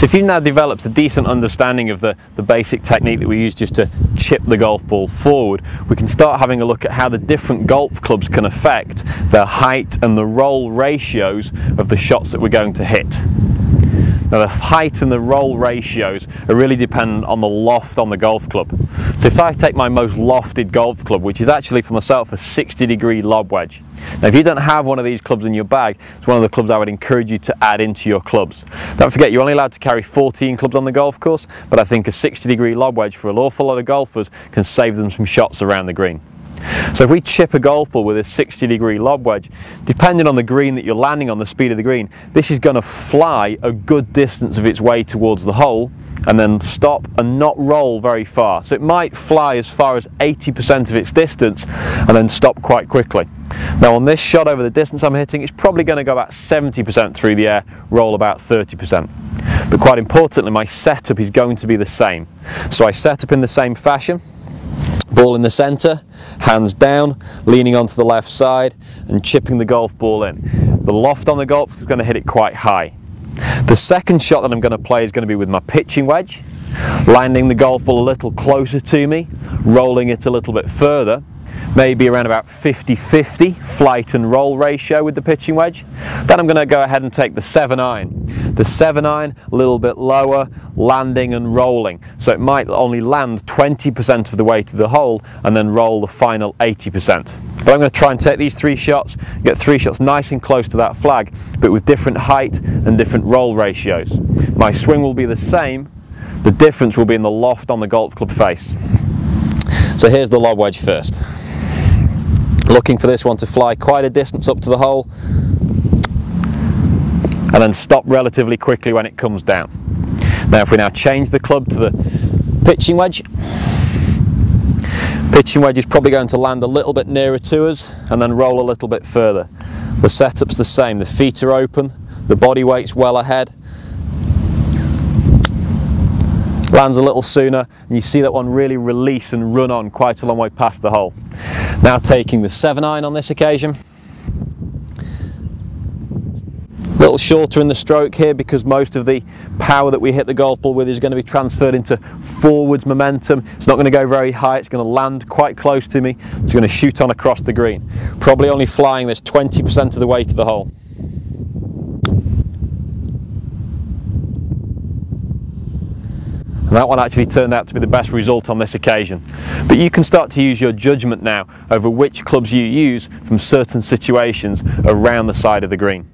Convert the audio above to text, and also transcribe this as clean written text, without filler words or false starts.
So if you've now developed a decent understanding of the basic technique that we use just to chip the golf ball forward, we can start having a look at how the different golf clubs can affect the height and the roll ratios of the shots that we're going to hit. Now the height and the roll ratios are really dependent on the loft on the golf club. So if I take my most lofted golf club, which is actually for myself a 60-degree lob wedge. Now if you don't have one of these clubs in your bag, it's one of the clubs I would encourage you to add into your clubs. Don't forget, you're only allowed to carry 14 clubs on the golf course, but I think a 60-degree lob wedge for an awful lot of golfers can save them some shots around the green. So if we chip a golf ball with a 60-degree lob wedge, depending on the green that you're landing on, the speed of the green, this is going to fly a good distance of its way towards the hole and then stop and not roll very far. So it might fly as far as 80% of its distance and then stop quite quickly. Now on this shot, over the distance I'm hitting, it's probably going to go about 70% through the air, roll about 30%. But quite importantly, my setup is going to be the same. So I set up in the same fashion. Ball in the centre, hands down, leaning onto the left side and chipping the golf ball in. The loft on the golf is going to hit it quite high. The second shot that I'm going to play is going to be with my pitching wedge, landing the golf ball a little closer to me, rolling it a little bit further, maybe around about 50-50 flight and roll ratio with the pitching wedge. Then I'm going to go ahead and take the 7-iron. The 7-iron, a little bit lower, landing and rolling. So it might only land 20% of the way to the hole and then roll the final 80%. But I'm going to try and take these 3 shots, get 3 shots nice and close to that flag, but with different height and different roll ratios. My swing will be the same, the difference will be in the loft on the golf club face. So here's the lob wedge first. Looking for this one to fly quite a distance up to the hole and then stop relatively quickly when it comes down. Now if we now change the club to the pitching wedge, pitching wedge is probably going to land a little bit nearer to us and then roll a little bit further. The setup's the same, the feet are open, the body weight's well ahead, lands a little sooner, and you see that one really release and run on quite a long way past the hole. Now taking the 7-iron on this occasion, a little shorter in the stroke here because most of the power that we hit the golf ball with is going to be transferred into forwards momentum. It's not going to go very high, it's going to land quite close to me, it's going to shoot on across the green. Probably only flying this 20% of the way to the hole. And that one actually turned out to be the best result on this occasion. But you can start to use your judgment now over which clubs you use from certain situations around the side of the green.